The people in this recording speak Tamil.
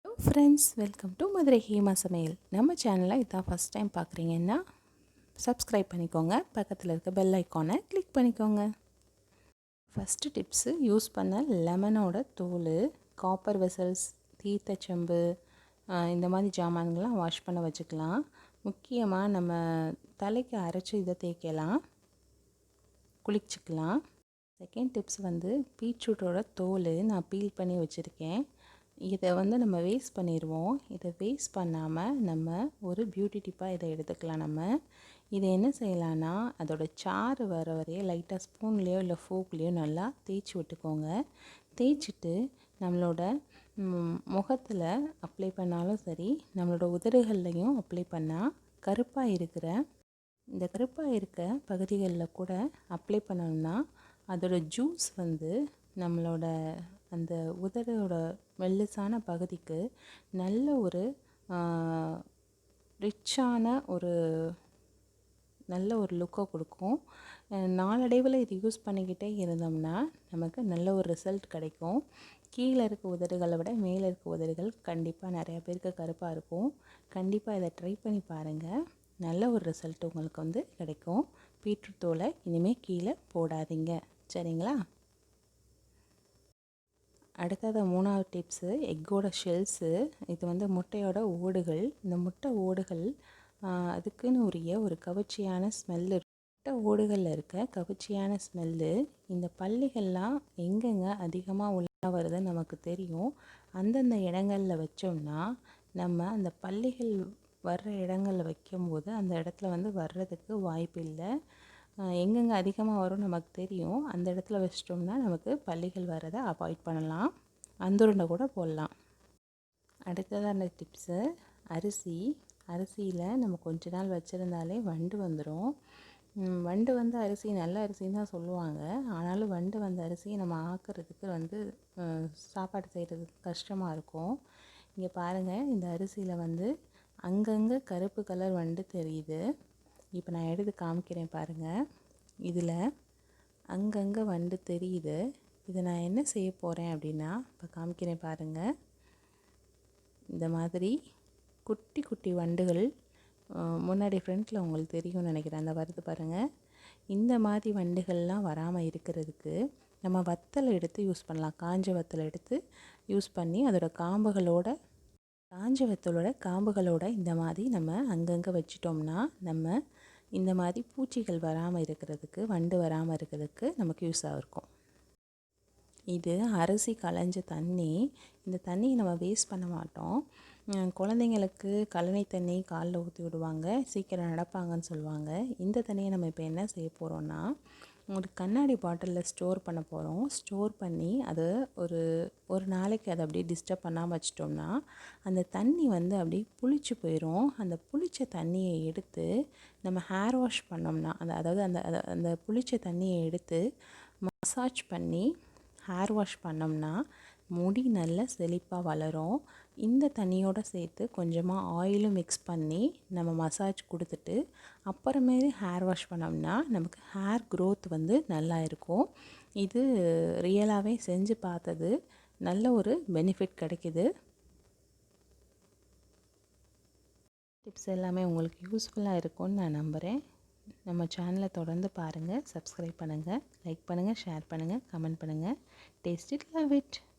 Hello friends, welcome to Madurai ஹேமாசமையல். நம்ம சேனலை இதான் ஃபஸ்ட் டைம் பார்க்குறீங்கன்னா சப்ஸ்கிரைப் பண்ணிக்கோங்க. பக்கத்தில் இருக்க பெல் ஐக்கானை கிளிக் பண்ணிக்கோங்க. ஃபஸ்ட்டு டிப்ஸு, யூஸ் பண்ண லெமனோட தோல், காப்பர் வெசல்ஸ், தீர்த்தச்செம்பு, இந்த மாதிரி ஜாமான்கள்லாம் வாஷ் பண்ண வச்சுக்கலாம். முக்கியமாக நம்ம தலைக்கு அரைச்சி இதை தேய்க்கலாம், குளிச்சுக்கலாம். செகண்ட் டிப்ஸ் வந்து பீட்ரூட்டோட தோல் நான் பீல் பண்ணி வச்சுருக்கேன். இதை வந்து நம்ம வேஸ்ட் பண்ணிடுவோம். இதை வேஸ்ட் பண்ணாமல் நம்ம ஒரு பியூட்டி டிப்பாக இதை எடுத்துக்கலாம். நம்ம இதை என்ன செய்யலான்னா, அதோட சாறு வர வரைய லைட்டாக ஸ்பூன்லேயோ இல்லை ஃபோக்லேயோ நல்லா தேய்ச்சி விட்டுக்கோங்க. தேய்ச்சிட்டு நம்மளோட முகத்தில் அப்ளை பண்ணாலும் சரி, நம்மளோட உதடுகள்லையும் அப்ளை பண்ணால் கருப்பாக இருக்க பகுதிகளில் கூட அப்ளை பண்ணணும்னா அதோட ஜூஸ் வந்து நம்மளோட அந்த உதடோட மெல்லிசான பகுதிக்கு நல்ல ஒரு ரிச்சான நல்ல ஒரு லுக்கை கொடுக்கும். நாளடைவில் இது யூஸ் பண்ணிக்கிட்டே இருந்தோம்னா நமக்கு நல்ல ஒரு ரிசல்ட் கிடைக்கும். கீழே இருக்க உதடுகளை விட மேலே இருக்க உதடுகள் கண்டிப்பாக நிறையா பேருக்கு கருப்பாக இருக்கும். கண்டிப்பாக இதை ட்ரை பண்ணி பாருங்கள். நல்ல ஒரு ரிசல்ட் உங்களுக்கு வந்து கிடைக்கும். பீட்ரூட் தோலை இனிமேல் கீழே போடாதீங்க, சரிங்களா? அடுத்தது 3வது டிப்ஸு, எக்கோட ஷெல்ஸு. இது வந்து முட்டையோட ஓடுகள். இந்த முட்டை ஓடுகள் அதுக்குன்னு உரிய ஒரு கவர்ச்சியான ஸ்மெல்லு. முட்டை ஓடுகளில் இருக்க கவர்ச்சியான ஸ்மெல்லு இந்த பல்லிகள்லாம் எங்கெங்கே அதிகமாக உள்ள வருதுன்னு நமக்கு தெரியும். அந்தந்த இடங்களில் வச்சோம்னா நம்ம அந்த பல்லிகள் வர்ற இடங்களில் வைக்கும்போது அந்த இடத்துல வந்து வர்றதுக்கு வாய்ப்பு இல்லை. எங்கெங்கே அதிகமாக வரும் நமக்கு தெரியும். அந்த இடத்துல வச்சிட்டோம்னா நமக்கு பல்லிகள் வர்றதை அவாய்ட் பண்ணலாம். அந்துருண்டை கூட போடலாம். அடுத்ததான டிப்ஸு, அரிசியில் நம்ம கொஞ்ச நாள் வச்சுருந்தாலே வண்டு வந்துடும். வண்டு வந்து அரிசி நல்ல அரிசின்னு தான் சொல்லுவாங்க. ஆனாலும் வண்டு வந்த அரிசியை நம்ம ஆக்கிறதுக்கு வந்து சாப்பாடு செய்கிறதுக்கு கஷ்டமாக இருக்கும். இங்கே பாருங்கள், இந்த அரிசியில் வந்து அங்கங்கே கருப்பு கலர் வண்டு தெரியுது. இப்போ நான் எடுத்து காமிக்கிறேன் பாருங்கள். இதில் அங்கங்கே வண்டு தெரியுது. இதை நான் என்ன செய்ய போகிறேன் அப்படின்னா, இப்போ காமிக்கிறேன் பாருங்கள். இந்த மாதிரி குட்டி குட்டி வண்டுகள் முன்னாடி ஃப்ரண்ட்டில் உங்களுக்கு தெரியும்னு நினைக்கிறேன். அந்த வருது பாருங்கள். இந்த மாதிரி வண்டுகள்லாம் வராமல் இருக்கிறதுக்கு நம்ம வத்தலை எடுத்து யூஸ் பண்ணலாம். காஞ்ச வத்தலை எடுத்து யூஸ் பண்ணி அதோட காஞ்ச வத்தலோட காம்புகளோட இந்த மாதிரி நம்ம அங்கங்கே வச்சிட்டோம்னா நம்ம இந்த மாதிரி பூச்சிகள் வராமல் இருக்கிறதுக்கு, வண்டு வராமல் இருக்கிறதுக்கு நமக்கு யூஸாக இருக்கும். இது அரிசி களைஞ்ச தண்ணி. இந்த தண்ணியை நம்ம வேஸ்ட் பண்ண மாட்டோம். குழந்தைங்களுக்கு கழனி தண்ணி காலில் ஊற்றி விடுவாங்க, சீக்கிரம் நடப்பாங்கன்னு சொல்லுவாங்க. இந்த தண்ணியை நம்ம இப்போ என்ன செய்ய போகிறோன்னா, ஒரு கண்ணாடி பாட்டிலில் ஸ்டோர் பண்ண போகிறோம். ஸ்டோர் பண்ணி அது ஒரு நாளைக்கு அதை அப்படியே டிஸ்டர்ப் பண்ணாமல் வச்சிட்டோம்னா அந்த தண்ணி வந்து அப்படியே புளிச்சு போயிடும். அந்த புளிச்ச தண்ணியை எடுத்து நம்ம ஹேர் வாஷ் பண்ணோம்னா அதாவது அந்த புளிச்ச தண்ணியை எடுத்து மசாஜ் பண்ணி ஹேர் வாஷ் பண்ணோம்னா முடி நல்ல செழிப்பாக வளரும். இந்த தண்ணியோடு சேர்த்து கொஞ்சமாக ஆயிலும் மிக்ஸ் பண்ணி நம்ம மசாஜ் கொடுத்துட்டு அப்புறமேலே ஹேர் வாஷ் பண்ணோம்னா நமக்கு ஹேர் க்ரோத் வந்து நல்லா இருக்கும். இது ரியலாகவே செஞ்சு பார்த்தது, நல்ல ஒரு பெனிஃபிட் கிடைக்கிது. டிப்ஸ் எல்லாமே உங்களுக்கு யூஸ்ஃபுல்லாக இருக்கும்னு நான் நம்புகிறேன். நம்ம சேனலை தொடர்ந்து பாருங்கள், சப்ஸ்கிரைப் பண்ணுங்கள், லைக் பண்ணுங்கள், ஷேர் பண்ணுங்கள், கமெண்ட் பண்ணுங்கள். Taste it, love it.